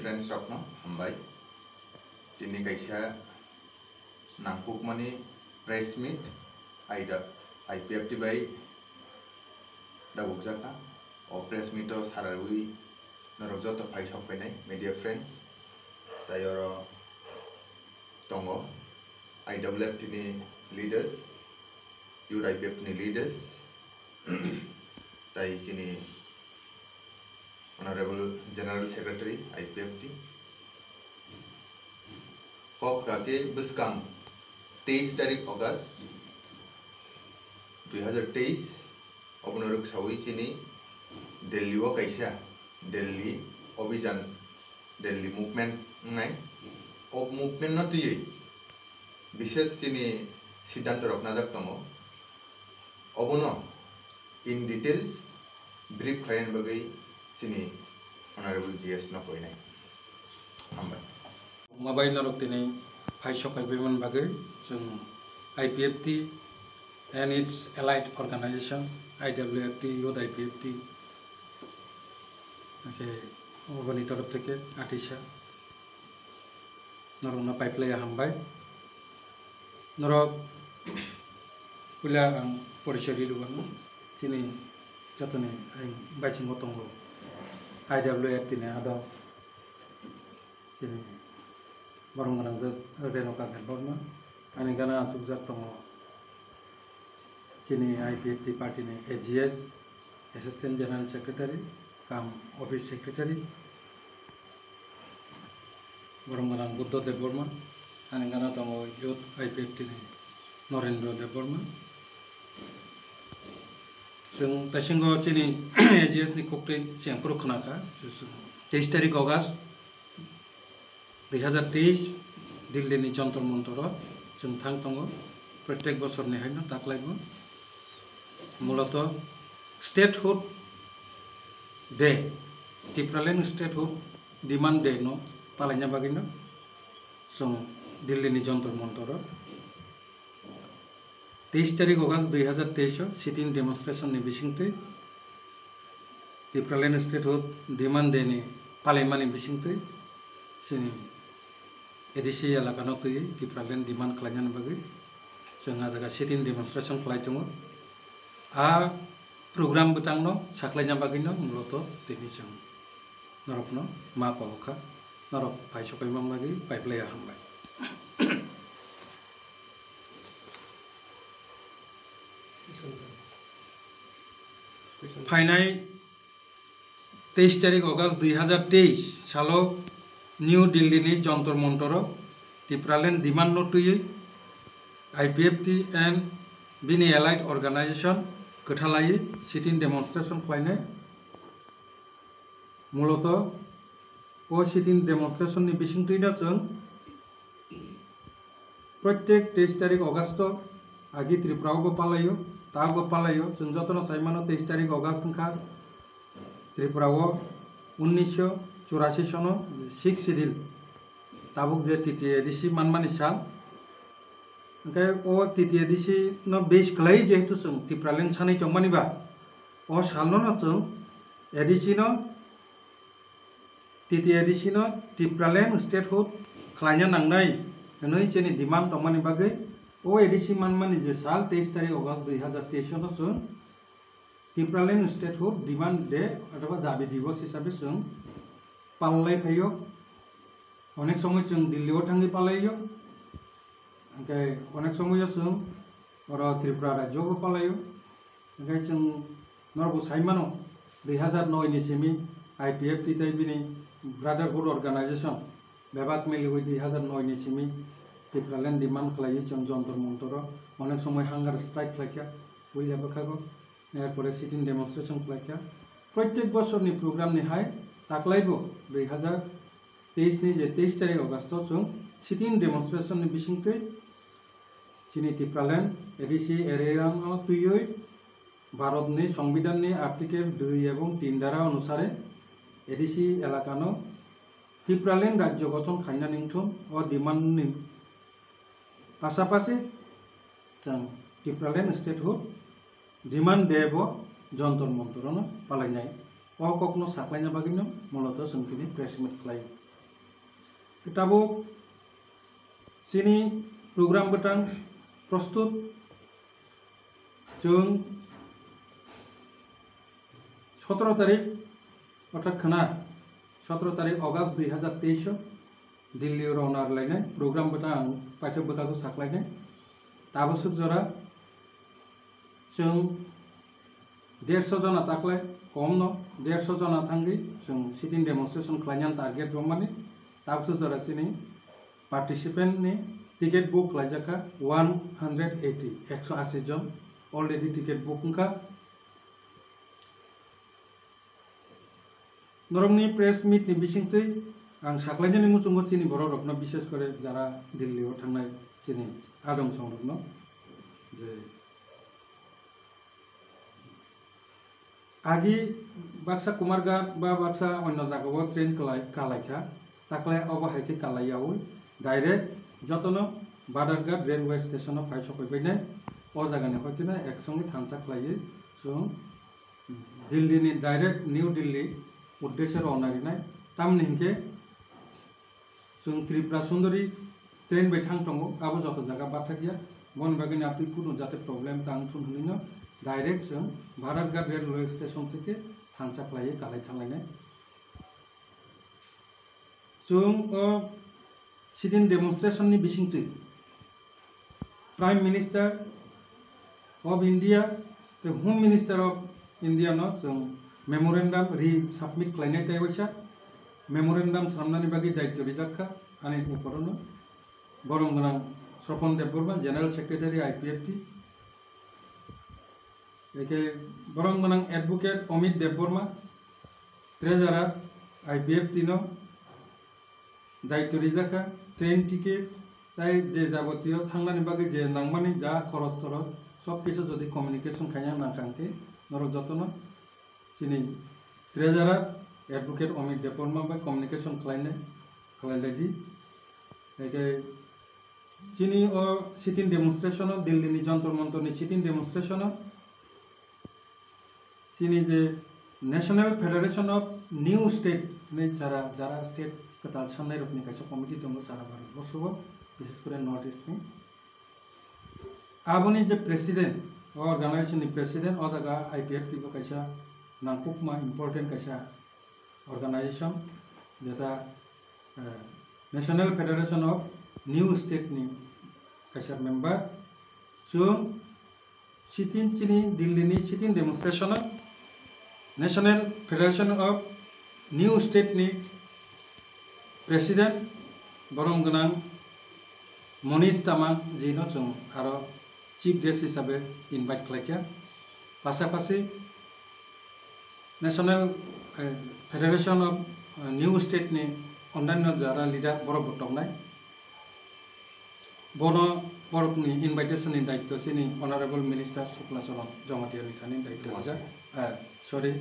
friends rokno hambai tini kaisa nangkukmani press meet aida IPFT bai dabukjaka o press meet o sarawi norok joto phai sokpainai media friends tayoro tongo IWF ni leaders youth IPFT ni leaders tai sini Honorable General Secretary IPFT kok kake beskang 23 tarik August 2023 obnoruk sawi sini Delhi o kaisa Delhi Abhijan Delhi movement ngai ob movement not ye বিশেষ sini সিদ্ধান্ত রকনা যাক tongo obono in details brief khain bagai sini Honorable GS no koinai hambai mabai narok tini phai sokai beman bagai जों IPFT and its allied organization IWFT youth IPFT oke obani taraf theke atisa narona pipeline hambai narok pula ang porishari luwan sini jatone ai bacing gotongo IWF ini ada sini barang barang renoka berborma ani kana sukjak tongo sini IPFT party ni AGS Assistant General Secretary kam Office Secretary barang barang Buddha Deborma ani kana tongo youth IPFT ni Norendra Deborma जों दासिमबो चिनि AGS नि kokte siang pro khnaka 23 tarik August 2023 Delhi नि जंतर मंतर जों थां दंगो प्रत्येक बोसोर नि हायनो ताकलायबो मूलत स्टेटहुड डे टिप्रालेन स्टेटहुड डिमांड डे नो पालायना बागिनो जों दिल्ली नि Jantar Mantar 23 tarik August 2023 sit-in demonstration ni bisingtui Tipraland statehood demand day ni palaimani bisingtui sini edisi elakano tui Tipraland demand khalanyan bagi जोंहा jaga sit-in demonstration khalai tongo a program butangno saklaina bagino muloto tini जों norokno ma kobokha norok phai sokai mamagi pipeline hambai फाइनाई 23 तारिख अगस्त 2023 सालो न्यू दिल्ली नि जंतर मंतर टिप्रालेन demand नटुयै IPFT and बिनि allied organisation कथालायै sit in demonstration खालायनाय मूलत ओ सिट-इन डेमोन्स्ट्रेशन नि बिसिंतैनो जों प्रत्येक 23 तारिख अगस्त आगि त्रिपुरायावबो पालायो ताबो पालायो जों जतन साइमानो 23 तारिख अगस्त खा त्रिपुरायाव 1984 सनो 6 सिडिल ताबुक जे तिथि एडिसि मानमानि साल ओंखाय ओ तिथि एडिसि न बेस खलाय जेहेतु जों त्रिपुरालेन सानै तंमानिबा ओ सालनो न जों एडिसि न तिथि एडिसि न त्रिपुरालेन स्टेटहुड खलायना नांनाय नै जेनि डिमांड तंमानि बागै ओ एडिसि मानमानि जे साल 23 तारिख अगस्त 2023 सनो जों टिप्रालेन स्टेटहुड डिमांड डे अथवा दाबि दिवस हिसाबै जों पालनाय फैयो अनेक समय जों दिल्लीयाव थाङै पालायो ओंखाय अनेक समय जों अर त्रिपुरा राज्योआवबो पालायो ओंखाय जों नरगु साइमानो 2009 नि सिमि IPFT बिनि ब्रादारहुड अर्गानाइजेशन बेबाक मेलि 2009 नि सिमि टिप्रालेन डिमांड खालायो जों जंतर मंतर अनेक समय हांगार स्ट्राइक खालाया बुझाबो खागो एरपरे सिट-इन डेमोन्स्ट्रेशन खालाया प्रत्येक बोसोरनि प्रोग्राम नि हाय ताकलायबो 2023 नि जे 23 तारिख अगस्त जों सिट-इन डेमोन्स्ट्रेशन नि बिसिंतै चिनि टिप्रालेन एडिसि एरियान तुयै भारतनि संविधाननि आर्टिकल 2 एवं 3 धारा अनुसारे एडिसि एलाकानो टिप्रालेन राज्य गठन खायना निंथुम ओ डिमांड नि पासापासि जों टिप्रालेन स्टेटहुड डिमांड देबो जंतर मंतर पालायनाय अ कखनो साख्लायना बागिनो मूलत जों दिनै प्रेस मिट खालायो। Itabu sini program betang प्रस्तुत जों 17 तारिख अर्थात खाना 17 तारिख अगस्त 2023 दिल्ली रौनार लाइने प्रोग्राम बता पाठ्य बता को साकलाइने ताबसुक जरा जों 150 जना ताकलाय कम न 150 जना थांगी जों सिटिं डेमोन्स्ट्रेशन खालायनान टारगेट दंमाने ताबसुक जरा सिनि पार्टिसिपेंट नि टिकेट बुक लाइजाका 180 जन ऑलरेडी टिकेट बुक का नरमनि प्रेस मीट नि बिसिंगथै आं साख्लायनायनि मुचुंगो सिनि बर' रखना विशेष करे जारा दिल्लीयाव थांनाय सिनि आदम संरखनो जे आगि बाक्सा कुमारघाट बा बाक्सा अन्य जागायाव ट्रेन कालायखा ताकलाय अबहायके कालायाव डायरेक्ट जतन बादारघाट रेलवे स्टेशन फाय सफैबायनाय अ जागानि हयतोना एकसंगे थांसाख्लायो जों दिल्लीनि डायरेक्ट न्यू दिल्ली उद्देश्य रौनारिनाय तामनि हिंके जों त्रिपुरा सुंदरी ट्रेन बैठां दंगो आबो जत जागा बाथा गया बन बागैनि आपनि कुनु जाते प्रब्लेम तां थुनहैनो डायरेक्ट जों बादारघाट रेलवे स्टेशन থেকে थांसाख्लायो कालाय थांलायनाय जों सिटिं डेमोन्स्ट्रेशन नि बिसिंथै prime minister of India the home minister of India न जों मेमोरेंडम रि सबमिट खालायनाय तायवैसा मेमोरेंडम सामनानि बागै दायित्व रिजाखा आनि उपरनो बरम गोनां स्वपन देबबर्मा जनरल सेक्रेटारि आईपीएफटी एके बरम गोनां एडवोकेट अमित देबबर्मा ट्रेजारार आईपीएफटी न दायित्व रिजाखा ट्रेन टिकेट ताई जे जाबतीय थांनानि बागै जे नांमानि जा खरच तरच सब किछु जदि कम्युनिकेशन खाया नांखांके नर जतन सिनि ट्रेजारार एडवोकेट अमित देबबर्मा बा कम्युनिकेशन खालायलायदि एके सिनि सिटिं डेमोन्स्ट्रेशन दिल्लीनि जंतर मंतरनि सिटिं डेमोन्स्ट्रेशन सिनि जे national federation of new state ने जारा स्टेट कताल साननाय रखनि कायसा कमिटि दङ सारा भारतबर्षआव विशेष करे नॉर्थ ईस्ट नि आबोनि जे प्रेसिडेंट ऑर्गेनाइजेशन नि प्रेसिडेंट अ जागा आईपीएफटी बो कायसा नांकुकमा इम्पोर्टेंट कायसा ऑर्गेनाइजेशन जेता national federation of new state नि कायसा मेंबर जों सिटिं चिनि दिल्लीनि sit in demonstration national federation of new state नि प्रेसिडेंट बरम गोनां मनीष तामां जी न जों आरो चीफ गेस्ट हिसाबै इनभाइट खालायखा पासापासि national federation of new state नि अन्यान्य जारा लिडार बरफ दंनाय बनो बरफनि इनभाइटेशन नि दायित्व सिनि ऑनरेबल मिनिस्टर शुक्लाचरण जमातियानि थानि दायित्व जा सॉरी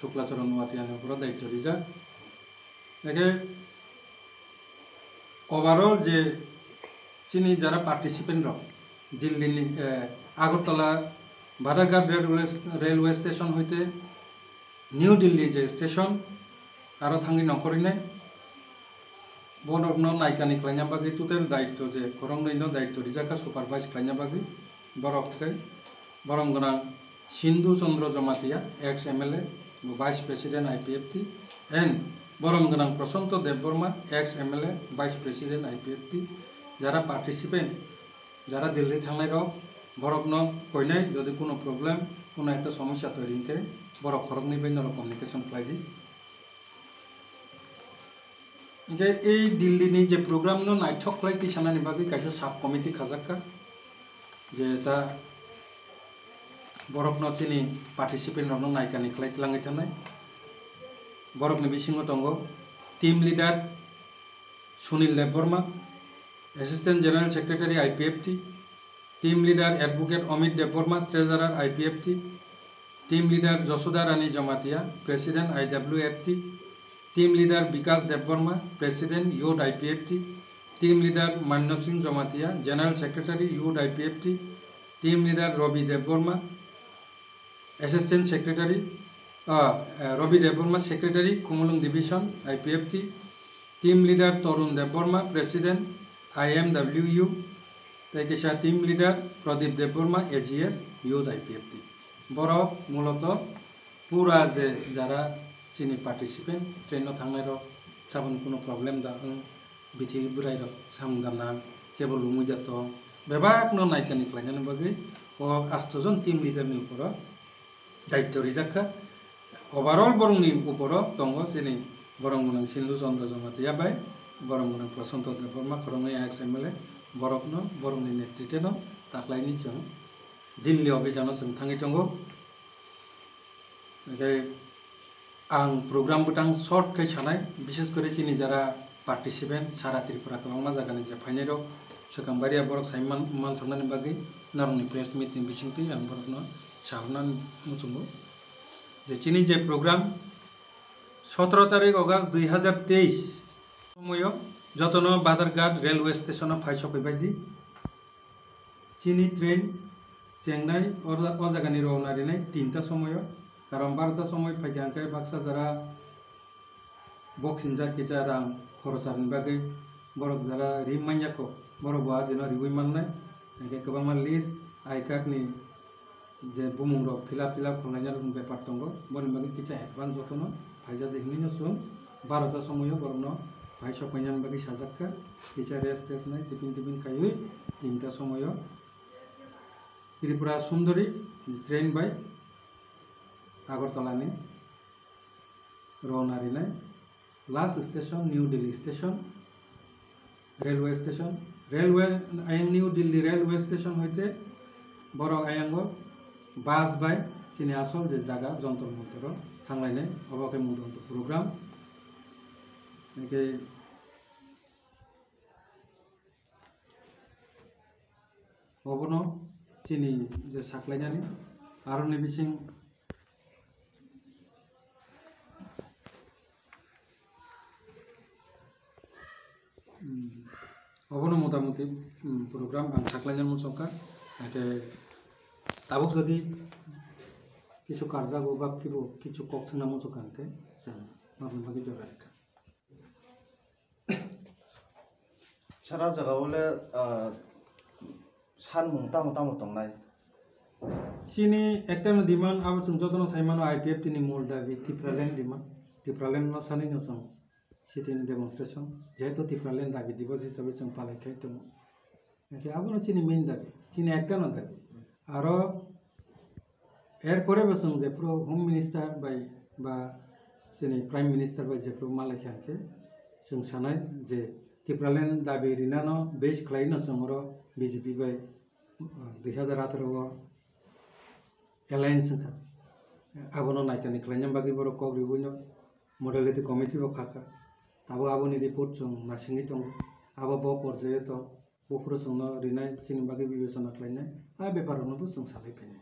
शुक्लाचरण नुवातियानि ऊपर दायित्व रिजा एके ओवरऑल जे सिनि जारा पार्टिसिपेंट रक दिल्ली आगरतला बादारघाट रेलवे स्टेशन होते न्यू दिल्ली जे स्टेशन आरो थांगी नखरिनाय बरफनो नायकानि खालायना बागै टोटल दायित्व जे खरंनैनो दायित्व रिजाखा सुपारवाइज खालायना बागै बरफ थाखाय बरम गोनां Sindhu Chandra Jamatia ex MLA vice president IPFT and बरम गोनां Prashant Debbarma ex MLA vice president IPFT जारा पार्टिसिपेंट जारा दिल्ली थांनाय रक बरफनो कयनाय जदि कोनो प्रॉब्लेम कोनो एक समस्या तैयारी के बरफ खरंनि बैनो कम्युनिकेशन खालायदि जे ए दिल्लीनि जे प्रोग्राम नो नायथक खालाय किसानानि बागै कायसा सब कमिटि खाजाक्का जे दा बरफनो चिनि पार्टिसिपेंट रनो नायकानि खालायलाङै थानाय बरफनि बिसिङाव दङ team leader Sunil Debbarma assistant general secretary IPFT team leader advocate Amit Debbarma treasurer IPFT team leader Jasoda Rani Jamatia president IWFT team leader Vikas Debbarma president youth IPFT team leader Manya Singh Jamatia general secretary youth IPFT team leader Ravi Debbarma assistant secretary Robi Deborma, Secretary, Kumulung Division, IPFT. Team Leader Torun Deborma, President, IMWU. Taikisha Team Leader Pradip Deborma, AGS, Youth IPFT. Borok Muloto, Pura je Jara Sini participant, train no Tangero, Sabun Kuno problem da Biti Burairo, Samdana, Cable Lumujato, Bebak no Naikani Planyan Bagi, or Astozon Team Leader Nuporo, Daito Rizaka, overall Borungi Uporo, Tongo, Sini, Borongun Sindu Zonda Zomatia Bay, Borongun Prosanto Deborma, Corona XML. Borokno borongni netriteno taklaini chong Dilli obijano sing thangi tongo ang program butang short kai chanai bishes kore chini jara participant sara Tripura kabangma jagani je phainero sekambaria borok saiman man thanani bagi naroni press meet ni bisingti ang borokno sahnan muchungo je chini je program 17 তারিখ August 2023 সময় যতন Badharghat railway station ফাইস কইবাইদি চিনি train চেংনাই ও জায়গানি রওনারি নাই 3টা সময় কারণ 12টা সময় ফাইজানকাই বাক্সা যারা বক্সিন জাকিজা রাং খরচারনি বাগै বরক যারা রিম মাইয়াखौ বরক বা দিন রিউই মাननाय একে गोबां लिस्ट আই কার্ডনি যে বুমুং রক ফিলাপ খাलायना ব্যাপার दंगो বনি বাগै কিছা অ্যাডভান্স যতন ফাইজা দেখিনি সুন 12টা সময় বরনো ভাই সপাইনান বাকি সাজাক্কা কিছা রেস্ট নাই টিফিন খাইই 3টা সময় ত্রিপুরা সুন্দরী ট্রেন বাই আগরতলা নি রওনারি নাই last station new Delhi station railway station railway আইন নিউ দিল্লি রেলওয়ে স্টেশন হইতে বড় আয়াঙ্গ বাস বাই চিনি আসল যে জায়গা যন্ত্র মন্ত্র থাংলাইনাই অবাকে মুদন্ত প্রোগ্রাম একে অবনো চিনি যে সাকলাইনানি আরো নিবিসিং অবনো মোটামুটি প্রোগ্রাম আং সাকলাইনান মুসকা একে তাবুক যদি কিছু কার্যাগো বা কিছু কক্সনা মুসকানকে নরমাল ভাগে জড়াইকা সারা জায়গা হলে সানমুং তামো দंनाय सिनी एकटा डिमांड अब जों जतन साइमानो आईपीएफ तिनि मूल दाबी टिप्रालेन डिमांड टिप्रालेन न सानि न जों सिटिनि डेमोन्स्ट्रेशन जेहेतु टिप्रालेन दाबी दिवस हिसाबै जों पालायखाय दङ एके आबनो सिनि मेइन दाबी सिनि एकटा न दाबी आरो एरपरे जों जेफ्रो होम मिनिस्टार बाय बा सिनि प्राइम मिनिस्टार बाय जेफ्रो मालायखानके जों सानाय जे टिप्रालेन दाबी रिनानो बेस खालायनो जोंरो बीजेपी बाय 2018 एलायंस का आबनो नायतानि खालायनाम बागै बर कग्रिबुनो मडेलिटी कमिटी बो खाका ताबो आबोनि रिपोर्ट जों नासिङै दं आबो ब पर्याय दं बफोर जोंनो रिनाय चिनि बागै बिबेचना खालायनाय आ बेपारनोबो जों सालायफैनाय